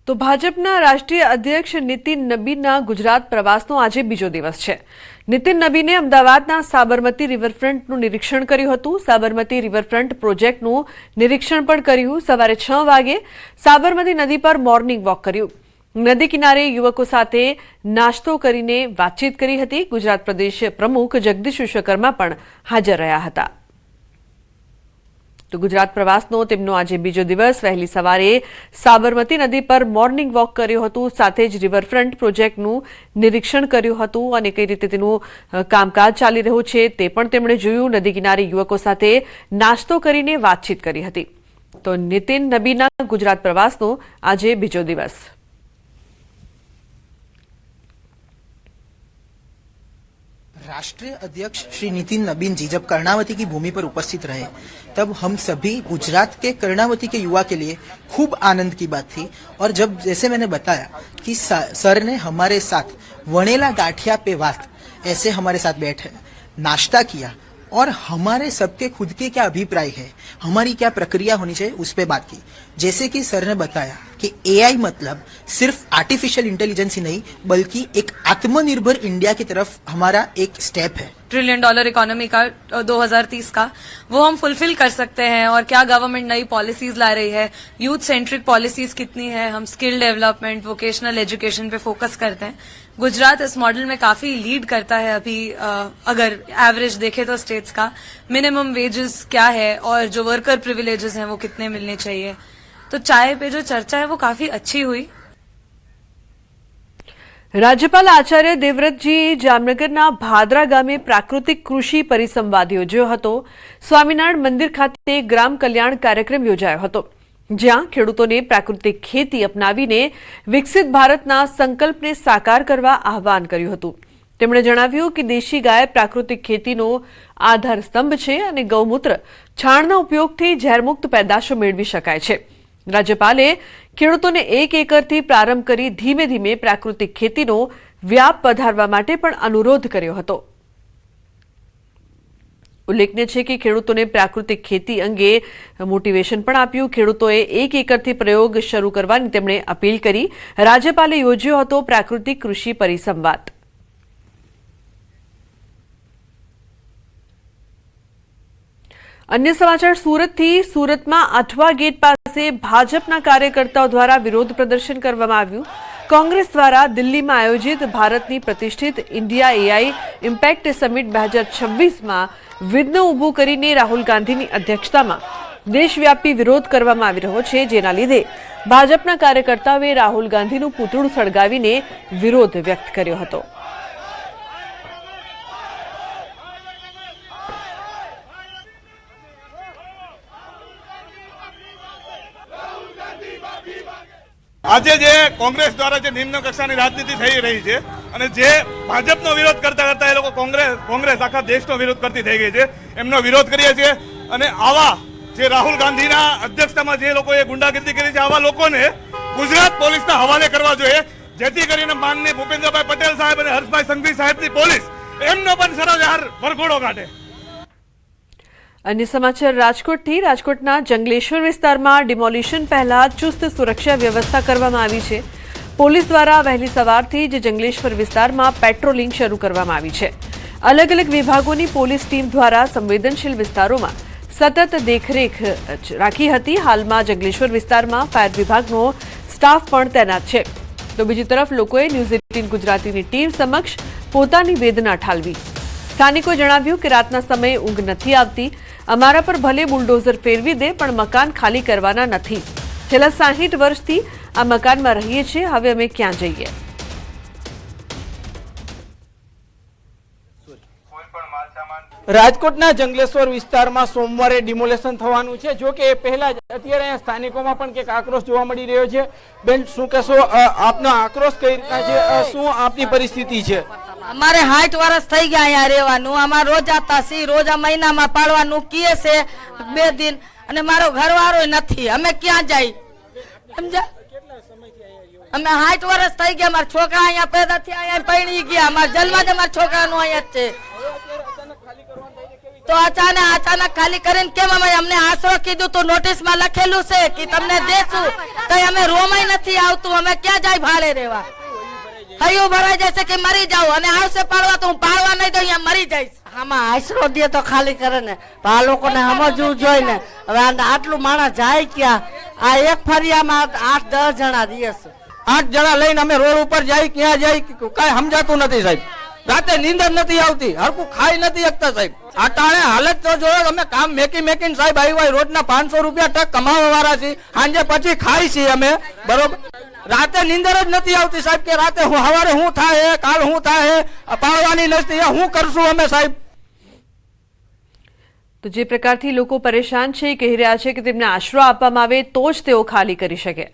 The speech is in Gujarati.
તો ભાજપના રાષ્ટ્રીય અધ્યક્ષ નીતિન નબીનના ગુજરાત પ્રવાસનો આજે બીજો દિવસ છે। નીતિન નબીને અમદાવાદના સાબરમતી રિવરફ્રન્ટનું નિરીક્ષણ કર્યું હતું। સાબરમતી રિવરફ્રન્ટ પ્રોજેક્ટનું નિરીક્ષણ પણ કર્યું। સવારે 6 વાગે સાબરમતી નદી પર મોર્નિંગ વોક કર્યું। નદી કિનારે યુવકો સાથે નાસ્તો કરીને વાતચીત કરી હતી। ગુજરાત પ્રદેશ પ્રમુખ જગદીશ વિશ્વકર્મા પણ હાજર રહ્યા હતા। તો ગુજરાત પ્રવાસનો તેમનો આજે બીજો દિવસ। વહેલી સવારે સાબરમતી નદી પર મોર્નિંગ વોક કર્યો હતો, સાથે જ રિવરફ્રન્ટ પ્રોજેક્ટનું નિરીક્ષણ કર્યું હતું અને કઈ રીતે તેનું કામકાજ ચાલી રહ્યું છે તે પણ તેમણે જોયું। નદી કિનારે યુવકો સાથે નાસ્તો કરીને વાતચીત કરી હતી। તો નીતિન નબીના ગુજરાત પ્રવાસનો આજે બીજો દિવસ। राष्ट्रीय अध्यक्ष श्री नितिन नबीन जी जब कर्णावती की भूमि पर उपस्थित रहे तब हम सभी गुजरात के कर्णावती के युवा के लिए खूब आनंद की बात थी। और जब जैसे मैंने बताया कि सर ने हमारे साथ वणेला गाठिया पे बात ऐसे हमारे साथ बैठे नाश्ता किया और हमारे सबके खुद के क्या अभिप्राय है, हमारी क्या प्रक्रिया होनी चाहिए उस पर बात की। जैसे कि सर ने बताया कि एआई मतलब सिर्फ आर्टिफिशियल इंटेलिजेंस ही नहीं बल्कि एक आत्मनिर्भर इंडिया की तरफ हमारा एक स्टेप है। $1 ट्रिलियन इकोनॉमी का 2030 का वो हम फुलफिल कर सकते हैं और क्या गवर्नमेंट नई पॉलिसीज ला रही है, यूथ सेंट्रिक पॉलिसीज कितनी है, हम स्किल डेवलपमेंट वोकेशनल एजुकेशन पे फोकस करते हैं। गुजरात इस मॉडल में काफी लीड करता है अभी। अगर एवरेज देखें तो स्टेट्स का मिनिमम वेजेस क्या है और जो वर्कर प्रिविलेजेस हैं वो कितने मिलने चाहिए। तो चाय पे जो चर्चा है वो काफी अच्छी हुई। राज्यपाल आचार्य देवव्रतजीए जामनगરના ભાદરા ગામે પ્રાકૃતિક કૃષિ પરિસંવાદ યોજ્યો હતો। સ્વામિનારાયણ મંદિર ખાતે ગ્રામ કલ્યાણ કાર્યક્રમ યોજાયો હતો, જ્યાં ખેડૂતોને પ્રાકૃતિક ખેતી અપનાવીને વિકસિત ભારતના સંકલ્પને સાકાર કરવા આહવાન કર્યું હતું। તેમણે જણાવ્યું કે દેશી ગાય પ્રાકૃતિક ખેતીનો આધાર સ્તંભ છે અને ગૌમૂત્ર છાણના ઉપયોગથી ઝેરમુક્ત પેદાશો મેળવી શકાય છે। રાજ્યપાલે ખેડૂતોને 1 એકરથી પ્રારંભ કરી ધીમે ધીમે પ્રાકૃતિક ખેતીનો વ્યાપ વધારવા માટે પણ અનુરોધ કર્યો હતો। ઉલ્લેખનીય છે કે ખેડૂતોને પ્રાકૃતિક ખેતી અંગે મોટિવેશન પણ આપ્યું। ખેડૂતોએ 1 એકરથી પ્રયોગ શરૂ કરવાની તેમણે અપીલ કરી। રાજ્યપાલે યોજ્યો હતો પ્રાકૃતિક કૃષિ પરિસંવાદ। अन्य समाचार सूरतथी। सूरतमां आठवा गेट पासे भाजपना कार्यकर्ताओं द्वारा विरोध प्रदर्शन करवामां आव्युं। कांग्रेस द्वारा दिल्ली में आयोजित भारतनी प्रतिष्ठित इंडिया एआई इम्पेक्ट समिट 2026 में विघ्न उभुं करीने राहुल गांधीनी अध्यक्षतामां देशव्यापी विरोध करवामां आवी रह्यो छे, जेना लीधे भाजपना कार्यकर्ताओए राहुल गांधीनुं पूतळुं सळगावीने विरोध व्यक्त कर्यो हतो। આજે જે કોંગ્રેસ દ્વારા જે નિમ્ન કક્ષાની રાજનીતિ થઈ રહી છે અને જે ભાજપનો વિરોધ કરતા કરતા એ લોકો કોંગ્રેસ આખા દેશનો વિરોધ કરતી થઈ ગઈ છે, એમનો વિરોધ કરીએ છીએ। અને આવા જે રાહુલ ગાંધીના અધ્યક્ષતામાં જે લોકોએ ગુંડાગીરી કરી છે આવા લોકોને ગુજરાત પોલીસના હવાલે કરવા જોઈએ, જેથી કરીને માનનીય ભૂપેન્દ્રભાઈ પટેલ સાહેબ અને હર્ષભાઈ સંઘવી સાહેબની પોલીસ એમનો પણ સરોજાર વરઘોડો કાઢે। अन्य समाचार રાજકોટથી। રાજકોટના જંગલેશ્વર વિસ્તારમાં ડિમોલિશન પહેલા ચુસ્ત સુરક્ષા વ્યવસ્થા કરવામાં આવી છે। પોલીસ દ્વારા વહેલી સવારથી જ જંગલેશ્વર વિસ્તારમાં પેટ્રોલિંગ શરૂ કરવામાં આવી છે। અલગ અલગ વિભાગોની પોલીસ ટીમ દ્વારા સંવેદનશીલ વિસ્તારોમાં સતત દેખરેખ રાખી હતી। હાલમાં જંગલેશ્વર વિસ્તારમાં ફાયર વિભાગનો સ્ટાફ પણ તૈનાત છે। તો બીજી તરફ લોકોએ ન્યૂઝ 18 ગુજરાતીની ટીમ સમક્ષ પોતાની વેદના ઠાલવી। સ્થાનિકોએ જણાવ્યું કે રાતના સમયે ઊંઘ નથી આવતી। અમારા પર ભલે બુલડોઝર ફેરવી દે પણ મકાન ખાલી કરવાના નથી। છેલ્લા 60 વર્ષથી આ મકાનમાં રહીએ છીએ, હવે અમે ક્યાં જઈએ। રાજકોટના જંગલેશ્વર વિસ્તારમાં સોમવારે ડિમોલેશન થવાનું છે। જો કે એ પહેલા જ અત્યારે અહીંયા સ્થાનિકોમાં પણ કંઈક આક્રોશ જોવા મળી રહ્યો છે। બેન, શું કહેશો? આપનો આક્રોશ કઈ રીતના છે? શું આપની પરિસ્થિતિ છે? અમારે 60 વર્ષ થઈ ગયા અહીંયા રહેવાનું। અમારે રોજ આતા છી, રોજ આ મહિનામાં પાડવાનું કીએ છે 2 दिन અને મારો ઘરવાળો નથી। અમે ક્યાં જાય? સમજા? અમે 60 વર્ષ થઈ ગયા। મારા છોકરા અહીંયા પેદા થયા, અહીંયા પરણી ગયા। અમારા જન્મ જ અમારા છોકરાનો અહીંયા જ છે। તો અચાનક ખાલી કરીને કેમ અમે અમને આશરો કીધું તો નોટિસમાં લખેલું છે કે તમને દેશું તો અમે રોમાય નથી આવતું, અમે ક્યાં જાય ભાડે રહેવા? હૈયું ભરાઈ જશે કે મરી જાવ, અને આવશે પાડવા તો હું પાડવા નહીં તો અહીંયા મરી જઈશ. આમાં આશરો દે તો ખાલી કરે ને, આ લોકોને સમજવું જોઈએ ને. હવે આટલું માણસ જાય ક્યાં? આ એક ફરિયામાં 8-10 જણા રહે છે. 8 જણા લઈને અમે રોડ ઉપર જાય, ક્યાં જાય કઈ સમજાતું નથી સાહેબ. રાતે નીંદર નથી આવતી, હરકું ખાઈ નથી શકતા સાહેબ. આટાણે હાલત તો જોયો અમે, કામ મેકીને સાહેબ આવ્યા રોજના 500 રૂપિયા ટક કમાવા વાળા છીએ, સાંજે પછી ખાઈ છીએ અમે, બરોબર. રાતે નીંદર જ નથી આવતી સાહેબ, કે રાતે સવારે શું થાય, કાલ શું થાય, પાડવાની નથી, શું કરશું અમે સાહેબ? તો જે પ્રકારથી લોકો પરેશાન છે, કહી રહ્યા છે કે તેમને આશરો આપવામાં આવે તો જ તેઓ ખાલી કરી શકે.